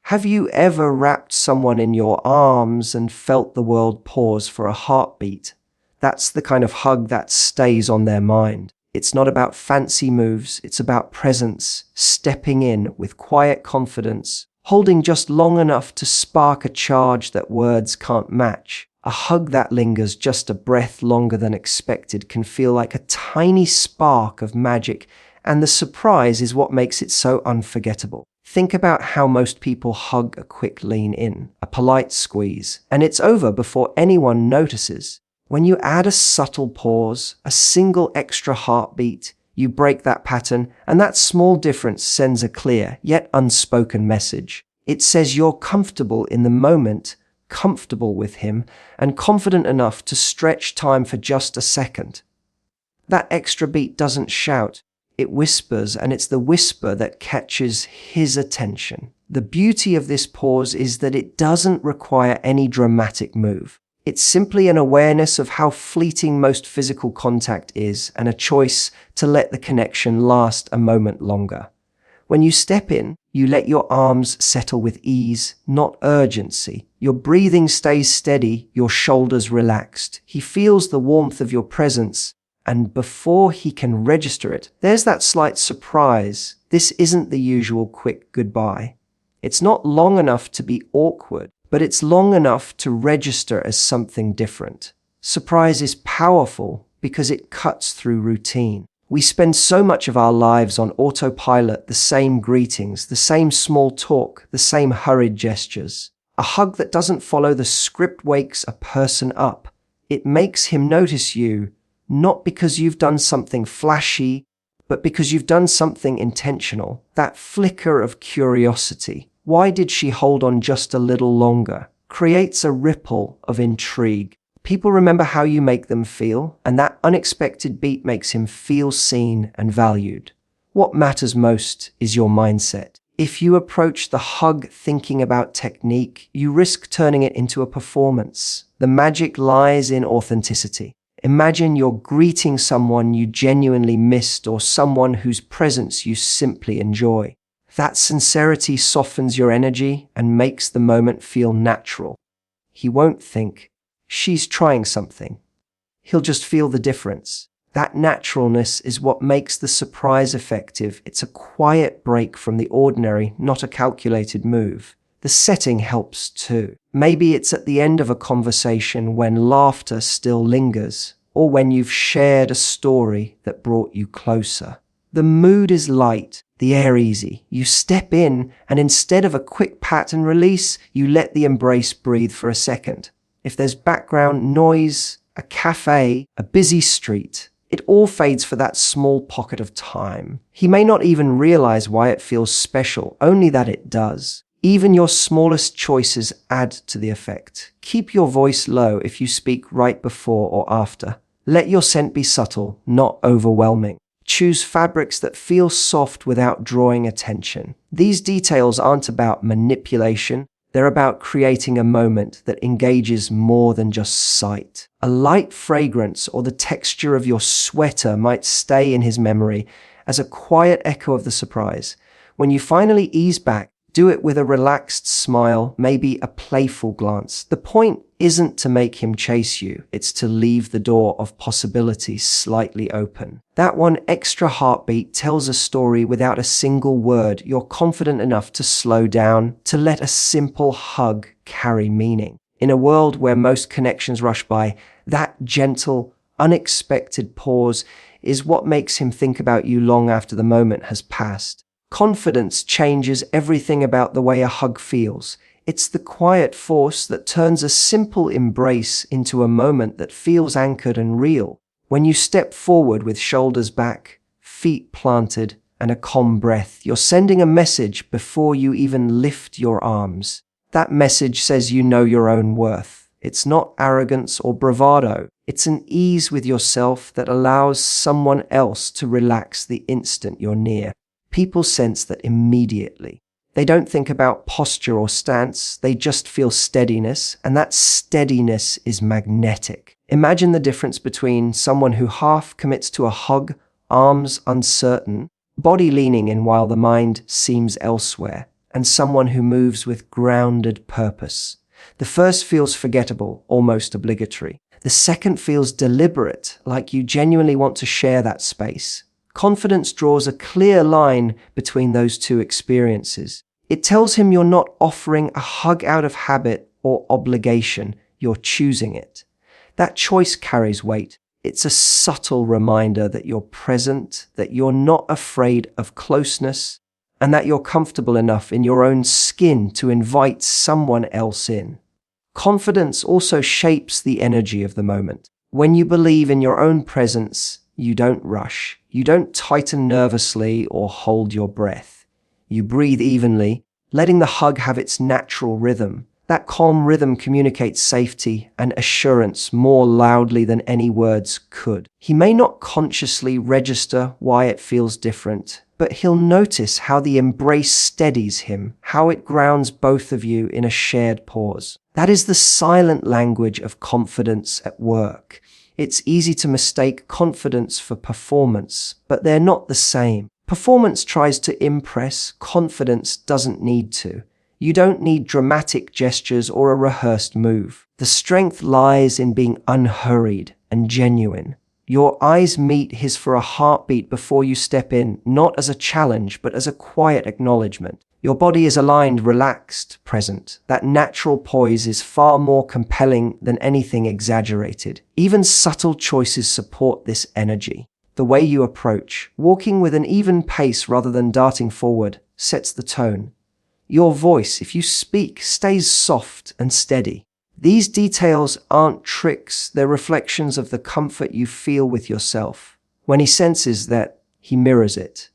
Have you ever wrapped someone in your arms and felt the world pause for a heartbeat? That's the kind of hug that stays on their mind. It's not about fancy moves, it's about presence, stepping in with quiet confidence, holding just long enough to spark a charge that words can't match. A hug that lingers just a breath longer than expected can feel like a tiny spark of magic, and the surprise is what makes it so unforgettable. Think about how most people hug a quick lean in, a polite squeeze, and it's over before anyone notices. When you add a subtle pause, a single extra heartbeat, you break that pattern, and that small difference sends a clear, yet unspoken message. It says you're comfortable in the moment, comfortable with him, and confident enough to stretch time for just a second. That extra beat doesn't shout, it whispers, and it's the whisper that catches his attention. The beauty of this pause is that it doesn't require any dramatic move. It's simply an awareness of how fleeting most physical contact is and a choice to let the connection last a moment longer. When you step in, you let your arms settle with ease, not urgency. Your breathing stays steady, your shoulders relaxed. He feels the warmth of your presence, and before he can register it, there's that slight surprise. This isn't the usual quick goodbye. It's not long enough to be awkward, but it's long enough to register as something different. Surprise is powerful because it cuts through routine. We spend so much of our lives on autopilot, the same greetings, the same small talk, the same hurried gestures. A hug that doesn't follow the script wakes a person up. It makes him notice you, not because you've done something flashy, but because you've done something intentional. That flicker of curiosity. Why did she hold on just a little longer? Creates a ripple of intrigue. People remember how you make them feel, and that unexpected beat makes him feel seen and valued. What matters most is your mindset. If you approach the hug thinking about technique, you risk turning it into a performance. The magic lies in authenticity. Imagine you're greeting someone you genuinely missed or someone whose presence you simply enjoy. That sincerity softens your energy and makes the moment feel natural. He won't think, she's trying something. He'll just feel the difference. That naturalness is what makes the surprise effective. It's a quiet break from the ordinary, not a calculated move. The setting helps too. Maybe it's at the end of a conversation when laughter still lingers, or when you've shared a story that brought you closer. The mood is light, the air easy. You step in, and instead of a quick pat and release, you let the embrace breathe for a second. If there's background noise, a cafe, a busy street, it all fades for that small pocket of time. He may not even realize why it feels special, only that it does. Even your smallest choices add to the effect. Keep your voice low if you speak right before or after. Let your scent be subtle, not overwhelming. Choose fabrics that feel soft without drawing attention. These details aren't about manipulation. They're about creating a moment that engages more than just sight. A light fragrance or the texture of your sweater might stay in his memory as a quiet echo of the surprise. When you finally ease back, do it with a relaxed smile, maybe a playful glance. The point isn't to make him chase you, it's to leave the door of possibilities slightly open. That one extra heartbeat tells a story without a single word. You're confident enough to slow down, to let a simple hug carry meaning. In a world where most connections rush by, that gentle, unexpected pause is what makes him think about you long after the moment has passed. Confidence changes everything about the way a hug feels. It's the quiet force that turns a simple embrace into a moment that feels anchored and real. When you step forward with shoulders back, feet planted, and a calm breath, you're sending a message before you even lift your arms. That message says you know your own worth. It's not arrogance or bravado. It's an ease with yourself that allows someone else to relax the instant you're near. People sense that immediately. They don't think about posture or stance, they just feel steadiness, and that steadiness is magnetic. Imagine the difference between someone who half commits to a hug, arms uncertain, body leaning in while the mind seems elsewhere, and someone who moves with grounded purpose. The first feels forgettable, almost obligatory. The second feels deliberate, like you genuinely want to share that space. Confidence draws a clear line between those two experiences. It tells him you're not offering a hug out of habit or obligation, you're choosing it. That choice carries weight. It's a subtle reminder that you're present, that you're not afraid of closeness, and that you're comfortable enough in your own skin to invite someone else in. Confidence also shapes the energy of the moment. When you believe in your own presence, you don't rush. You don't tighten nervously or hold your breath. You breathe evenly, letting the hug have its natural rhythm. That calm rhythm communicates safety and assurance more loudly than any words could. He may not consciously register why it feels different, but he'll notice how the embrace steadies him, how it grounds both of you in a shared pause. That is the silent language of confidence at work. It's easy to mistake confidence for performance, but they're not the same. Performance tries to impress, confidence doesn't need to. You don't need dramatic gestures or a rehearsed move. The strength lies in being unhurried and genuine. Your eyes meet his for a heartbeat before you step in, not as a challenge, but as a quiet acknowledgement. Your body is aligned, relaxed, present. That natural poise is far more compelling than anything exaggerated. Even subtle choices support this energy. The way you approach, walking with an even pace rather than darting forward, sets the tone. Your voice, if you speak, stays soft and steady. These details aren't tricks, they're reflections of the comfort you feel with yourself. When he senses that, he mirrors it.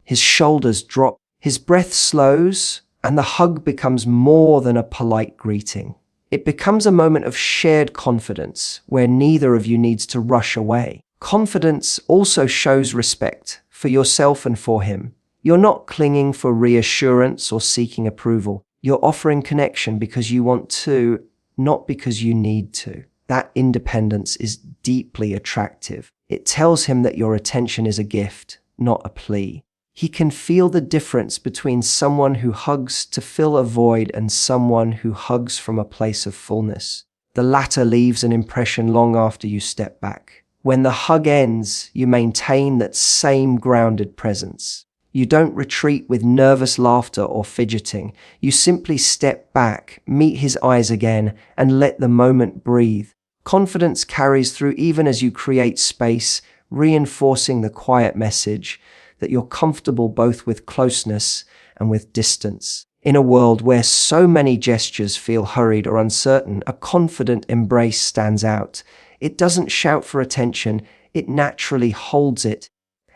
His shoulders drop, his breath slows, and the hug becomes more than a polite greeting. It becomes a moment of shared confidence, where neither of you needs to rush away. Confidence also shows respect for yourself and for him. You're not clinging for reassurance or seeking approval. You're offering connection because you want to, not because you need to. That independence is deeply attractive. It tells him that your attention is a gift, not a plea. He can feel the difference between someone who hugs to fill a void and someone who hugs from a place of fullness. The latter leaves an impression long after you step back. When the hug ends, you maintain that same grounded presence. You don't retreat with nervous laughter or fidgeting. You simply step back, meet his eyes again, and let the moment breathe. Confidence carries through even as you create space, reinforcing the quiet message that you're comfortable both with closeness and with distance. In a world where so many gestures feel hurried or uncertain, a confident embrace stands out. It doesn't shout for attention, it naturally holds it.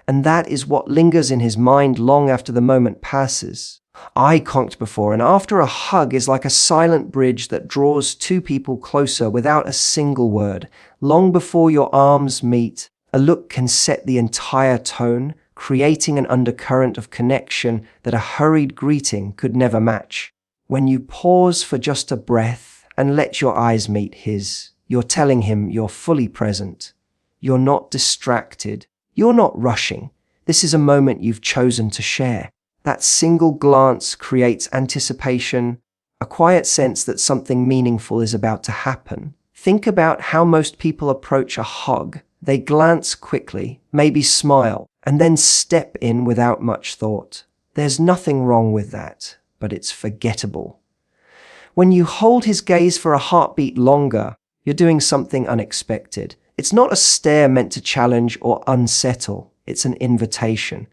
And that is what lingers in his mind long after the moment passes. Eye contact before and after a hug is like a silent bridge that draws two people closer without a single word. Long before your arms meet, a look can set the entire tone, creating an undercurrent of connection that a hurried greeting could never match. When you pause for just a breath and let your eyes meet his, you're telling him you're fully present. You're not distracted. You're not rushing. This is a moment you've chosen to share. That single glance creates anticipation, a quiet sense that something meaningful is about to happen. Think about how most people approach a hug. They glance quickly, maybe smile, and then step in without much thought. There's nothing wrong with that, but it's forgettable. When you hold his gaze for a heartbeat longer, you're doing something unexpected. It's not a stare meant to challenge or unsettle. It's an invitation.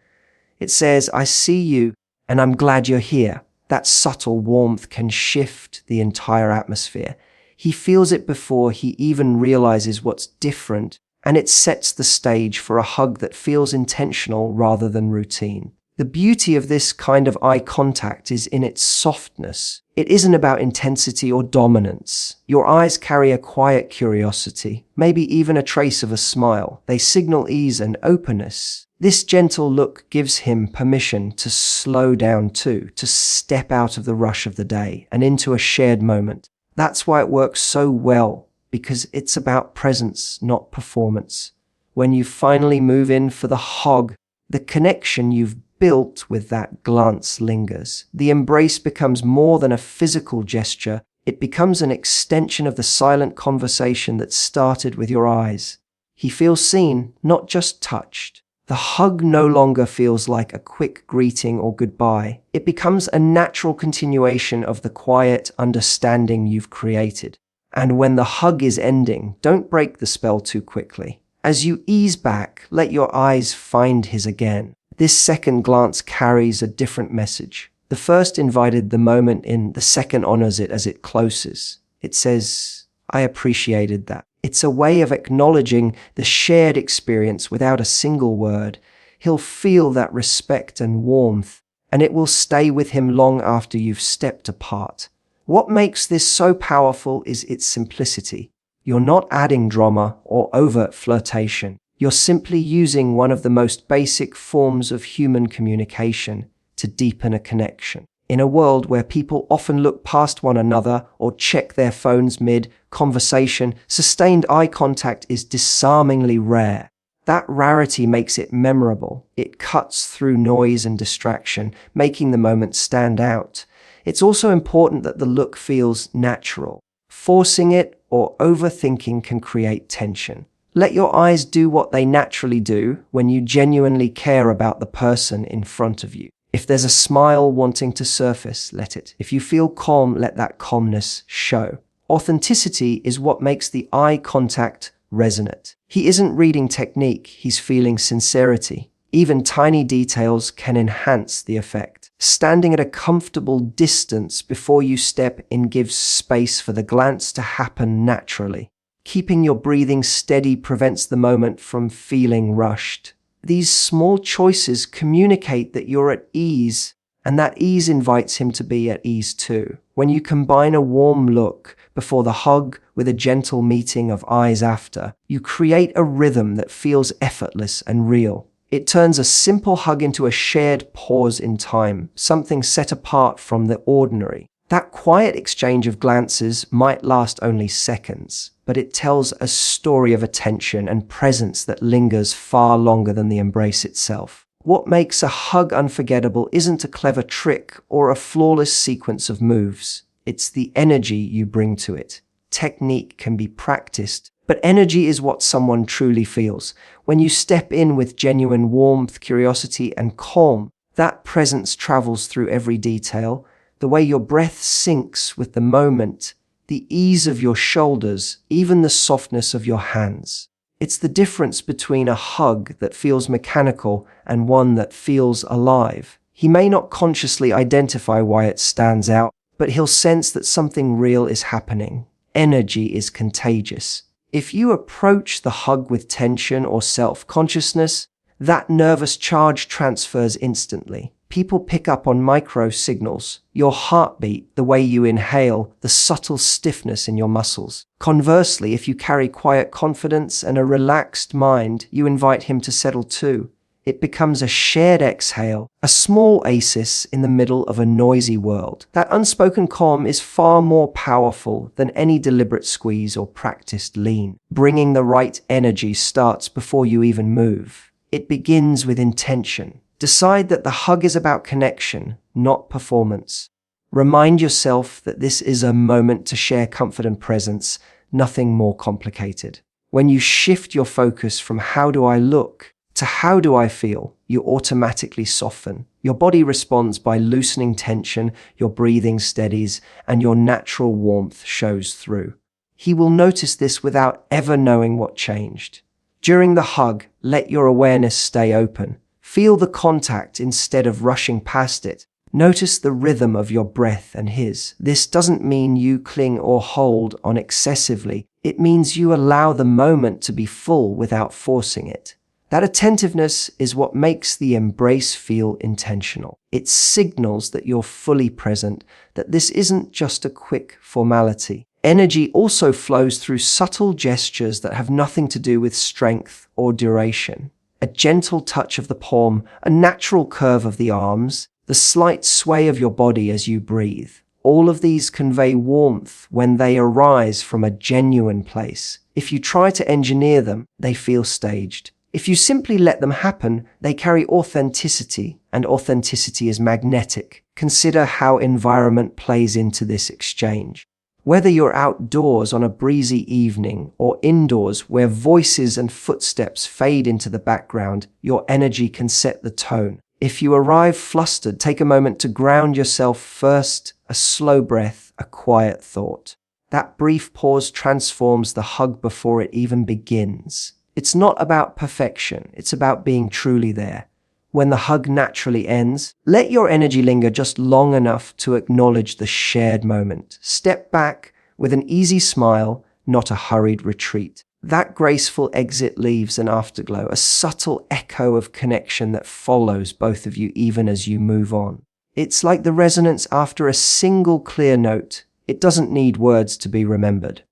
It says, I see you, and I'm glad you're here. That subtle warmth can shift the entire atmosphere. He feels it before he even realizes what's different, and it sets the stage for a hug that feels intentional rather than routine. The beauty of this kind of eye contact is in its softness. It isn't about intensity or dominance. Your eyes carry a quiet curiosity, maybe even a trace of a smile. They signal ease and openness. This gentle look gives him permission to slow down too, to step out of the rush of the day and into a shared moment. That's why it works so well, because it's about presence, not performance. When you finally move in for the hug, the connection you've built with that glance lingers. The embrace becomes more than a physical gesture. It becomes an extension of the silent conversation that started with your eyes. He feels seen, not just touched. The hug no longer feels like a quick greeting or goodbye. It becomes a natural continuation of the quiet understanding you've created. And when the hug is ending, don't break the spell too quickly. As you ease back, let your eyes find his again. This second glance carries a different message. The first invited the moment in, the second honors it as it closes. It says, I appreciated that. It's a way of acknowledging the shared experience without a single word. He'll feel that respect and warmth, and it will stay with him long after you've stepped apart. What makes this so powerful is its simplicity. You're not adding drama or overt flirtation. You're simply using one of the most basic forms of human communication to deepen a connection. In a world where people often look past one another or check their phones mid-conversation, sustained eye contact is disarmingly rare. That rarity makes it memorable. It cuts through noise and distraction, making the moment stand out. It's also important that the look feels natural. Forcing it or overthinking can create tension. Let your eyes do what they naturally do when you genuinely care about the person in front of you. If there's a smile wanting to surface, let it. If you feel calm, let that calmness show. Authenticity is what makes the eye contact resonate. He isn't reading technique, he's feeling sincerity. Even tiny details can enhance the effect. Standing at a comfortable distance before you step in gives space for the glance to happen naturally. Keeping your breathing steady prevents the moment from feeling rushed. These small choices communicate that you're at ease, and that ease invites him to be at ease too. When you combine a warm look before the hug with a gentle meeting of eyes after, you create a rhythm that feels effortless and real. It turns a simple hug into a shared pause in time, something set apart from the ordinary. That quiet exchange of glances might last only seconds, but it tells a story of attention and presence that lingers far longer than the embrace itself. What makes a hug unforgettable isn't a clever trick or a flawless sequence of moves. It's the energy you bring to it. Technique can be practiced, but energy is what someone truly feels. When you step in with genuine warmth, curiosity, and calm, that presence travels through every detail. The way your breath syncs with the moment, the ease of your shoulders, even the softness of your hands. It's the difference between a hug that feels mechanical and one that feels alive. He may not consciously identify why it stands out, but he'll sense that something real is happening. Energy is contagious. If you approach the hug with tension or self-consciousness, that nervous charge transfers instantly. People pick up on micro signals, your heartbeat, the way you inhale, the subtle stiffness in your muscles. Conversely, if you carry quiet confidence and a relaxed mind, you invite him to settle too. It becomes a shared exhale, a small oasis in the middle of a noisy world. That unspoken calm is far more powerful than any deliberate squeeze or practiced lean. Bringing the right energy starts before you even move. It begins with intention. Decide that the hug is about connection, not performance. Remind yourself that this is a moment to share comfort and presence, nothing more complicated. When you shift your focus from how do I look to how do I feel, you automatically soften. Your body responds by loosening tension, your breathing steadies, and your natural warmth shows through. He will notice this without ever knowing what changed. During the hug, let your awareness stay open. Feel the contact instead of rushing past it. Notice the rhythm of your breath and his. This doesn't mean you cling or hold on excessively. It means you allow the moment to be full without forcing it. That attentiveness is what makes the embrace feel intentional. It signals that you're fully present, that this isn't just a quick formality. Energy also flows through subtle gestures that have nothing to do with strength or duration. A gentle touch of the palm, a natural curve of the arms, the slight sway of your body as you breathe. All of these convey warmth when they arise from a genuine place. If you try to engineer them, they feel staged. If you simply let them happen, they carry authenticity, and authenticity is magnetic. Consider how environment plays into this exchange. Whether you're outdoors on a breezy evening or indoors where voices and footsteps fade into the background, your energy can set the tone. If you arrive flustered, take a moment to ground yourself first, a slow breath, a quiet thought. That brief pause transforms the hug before it even begins. It's not about perfection, it's about being truly there. When the hug naturally ends, let your energy linger just long enough to acknowledge the shared moment. Step back with an easy smile, not a hurried retreat. That graceful exit leaves an afterglow, a subtle echo of connection that follows both of you even as you move on. It's like the resonance after a single clear note. It doesn't need words to be remembered.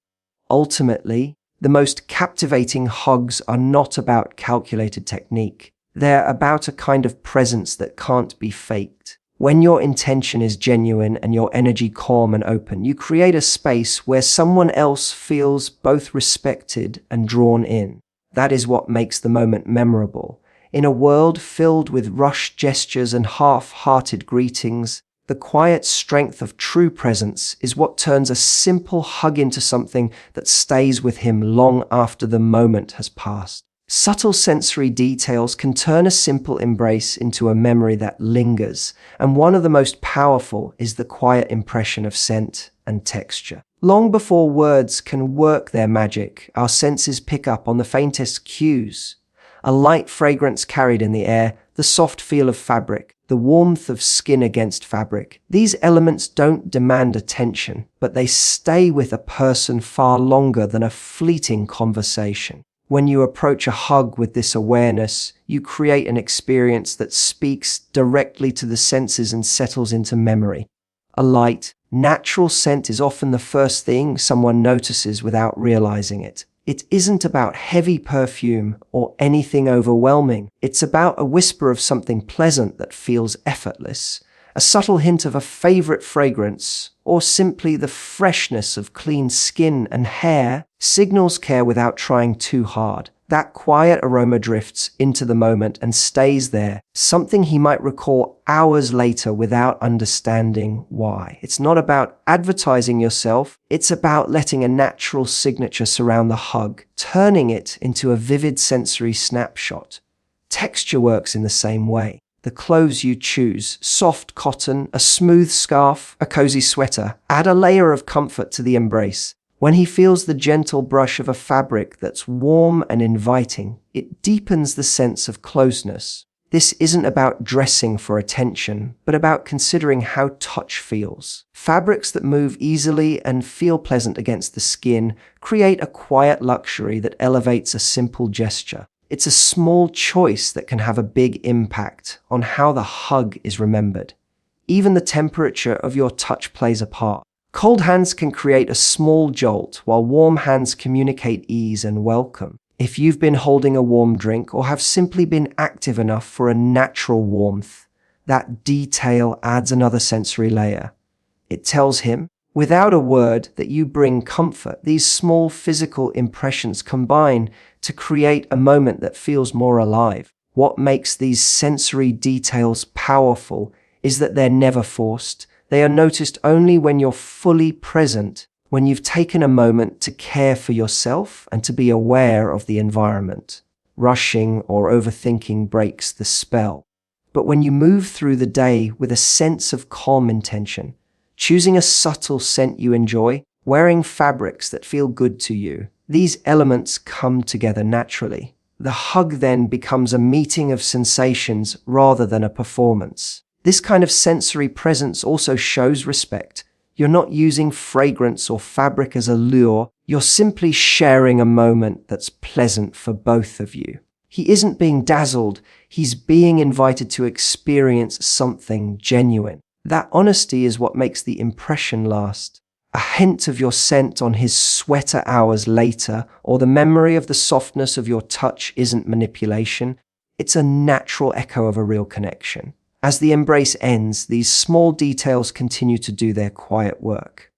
Ultimately, the most captivating hugs are not about calculated technique. They're about a kind of presence that can't be faked. When your intention is genuine and your energy calm and open, you create a space where someone else feels both respected and drawn in. That is what makes the moment memorable. In a world filled with rushed gestures and half-hearted greetings, the quiet strength of true presence is what turns a simple hug into something that stays with him long after the moment has passed. Subtle sensory details can turn a simple embrace into a memory that lingers, and one of the most powerful is the quiet impression of scent and texture. Long before words can work their magic, our senses pick up on the faintest cues. A light fragrance carried in the air, the soft feel of fabric, the warmth of skin against fabric. These elements don't demand attention, but they stay with a person far longer than a fleeting conversation. When you approach a hug with this awareness, you create an experience that speaks directly to the senses and settles into memory. A light, natural scent is often the first thing someone notices without realizing it. It isn't about heavy perfume or anything overwhelming. It's about a whisper of something pleasant that feels effortless, a subtle hint of a favorite fragrance, or simply the freshness of clean skin and hair signals care without trying too hard. That quiet aroma drifts into the moment and stays there, something he might recall hours later without understanding why. It's not about advertising yourself, it's about letting a natural signature surround the hug, turning it into a vivid sensory snapshot. Texture works in the same way. The clothes you choose, soft cotton, a smooth scarf, a cozy sweater, add a layer of comfort to the embrace. When he feels the gentle brush of a fabric that's warm and inviting, it deepens the sense of closeness. This isn't about dressing for attention, but about considering how touch feels. Fabrics that move easily and feel pleasant against the skin create a quiet luxury that elevates a simple gesture. It's a small choice that can have a big impact on how the hug is remembered. Even the temperature of your touch plays a part. Cold hands can create a small jolt, while warm hands communicate ease and welcome. If you've been holding a warm drink or have simply been active enough for a natural warmth, that detail adds another sensory layer. It tells him, without a word, that you bring comfort. These small physical impressions combine to create a moment that feels more alive. What makes these sensory details powerful is that they're never forced. They are noticed only when you're fully present, when you've taken a moment to care for yourself and to be aware of the environment. Rushing or overthinking breaks the spell. But when you move through the day with a sense of calm intention, choosing a subtle scent you enjoy, wearing fabrics that feel good to you, these elements come together naturally. The hug then becomes a meeting of sensations rather than a performance. This kind of sensory presence also shows respect. You're not using fragrance or fabric as a lure, you're simply sharing a moment that's pleasant for both of you. He isn't being dazzled, he's being invited to experience something genuine. That honesty is what makes the impression last. A hint of your scent on his sweater hours later, or the memory of the softness of your touch isn't manipulation, it's a natural echo of a real connection. As the embrace ends, these small details continue to do their quiet work.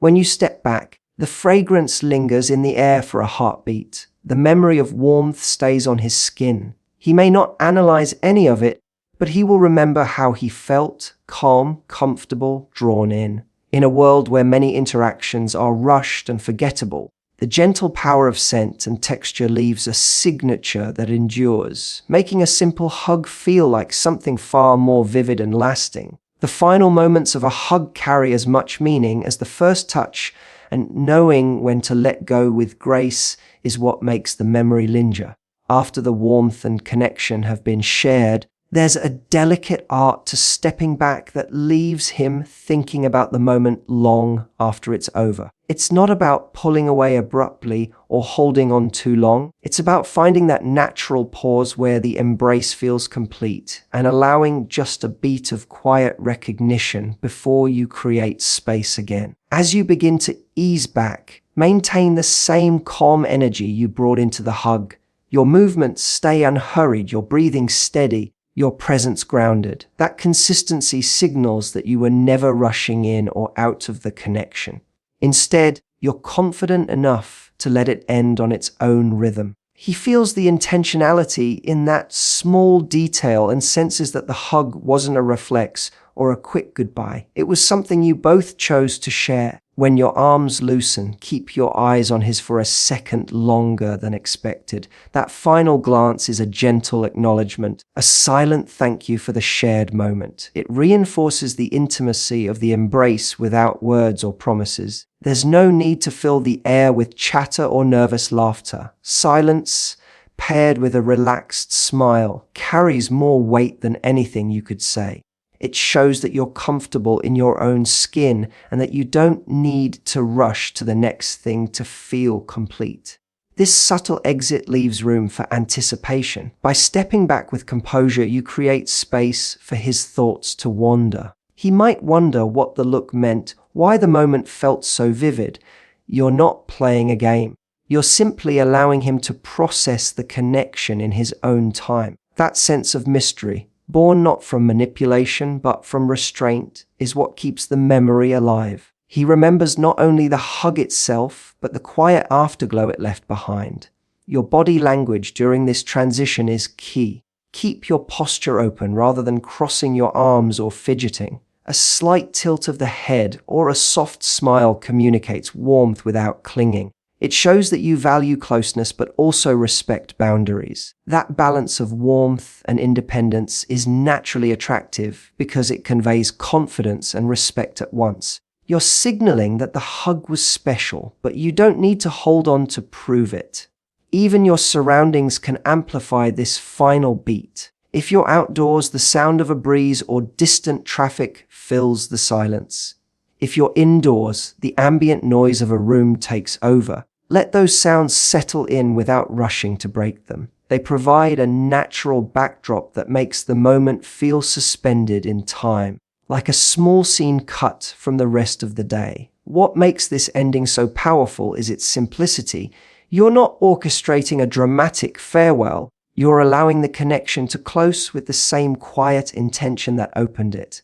When you step back, the fragrance lingers in the air for a heartbeat, The memory of warmth stays on his skin. He may not analyze any of it, but he will remember how he felt, calm, comfortable, drawn in. In a world where many interactions are rushed and forgettable, the gentle power of scent and texture leaves a signature that endures, making a simple hug feel like something far more vivid and lasting. The final moments of a hug carry as much meaning as the first touch, and knowing when to let go with grace is what makes the memory linger. After the warmth and connection have been shared, there's a delicate art to stepping back that leaves him thinking about the moment long after it's over. It's not about pulling away abruptly or holding on too long. It's about finding that natural pause where the embrace feels complete and allowing just a beat of quiet recognition before you create space again. As you begin to ease back, maintain the same calm energy you brought into the hug. Your movements stay unhurried, your breathing steady, your presence grounded. That consistency signals that you were never rushing in or out of the connection. Instead, you're confident enough to let it end on its own rhythm. He feels the intentionality in that small detail and senses that the hug wasn't a reflex or a quick goodbye. It was something you both chose to share. When your arms loosen, keep your eyes on his for a second longer than expected. That final glance is a gentle acknowledgement, a silent thank you for the shared moment. It reinforces the intimacy of the embrace without words or promises. There's no need to fill the air with chatter or nervous laughter. Silence, paired with a relaxed smile, carries more weight than anything you could say. It shows that you're comfortable in your own skin and that you don't need to rush to the next thing to feel complete. This subtle exit leaves room for anticipation. By stepping back with composure, you create space for his thoughts to wander. He might wonder what the look meant, why the moment felt so vivid. You're not playing a game. You're simply allowing him to process the connection in his own time. That sense of mystery, born not from manipulation but from restraint, is what keeps the memory alive. He remembers not only the hug itself, but the quiet afterglow it left behind. Your body language during this transition is key. Keep your posture open rather than crossing your arms or fidgeting. A slight tilt of the head or a soft smile communicates warmth without clinging. It shows that you value closeness but also respect boundaries. That balance of warmth and independence is naturally attractive because it conveys confidence and respect at once. You're signaling that the hug was special, but you don't need to hold on to prove it. Even your surroundings can amplify this final beat. If you're outdoors, the sound of a breeze or distant traffic fills the silence. If you're indoors, the ambient noise of a room takes over. Let those sounds settle in without rushing to break them. They provide a natural backdrop that makes the moment feel suspended in time, like a small scene cut from the rest of the day. What makes this ending so powerful is its simplicity. You're not orchestrating a dramatic farewell. You're allowing the connection to close with the same quiet intention that opened it.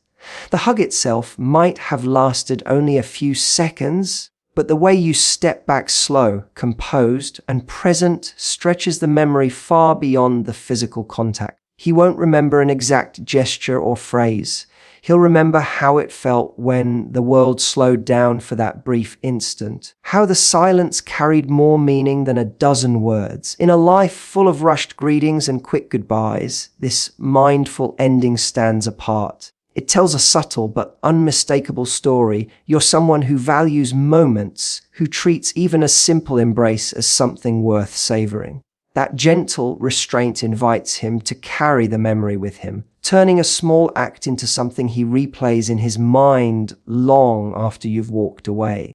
The hug itself might have lasted only a few seconds, but the way you step back slow, composed, and present stretches the memory far beyond the physical contact. He won't remember an exact gesture or phrase. He'll remember how it felt when the world slowed down for that brief instant, how the silence carried more meaning than a dozen words. In a life full of rushed greetings and quick goodbyes, this mindful ending stands apart. It tells a subtle but unmistakable story. You're someone who values moments, who treats even a simple embrace as something worth savoring. That gentle restraint invites him to carry the memory with him, turning a small act into something he replays in his mind long after you've walked away.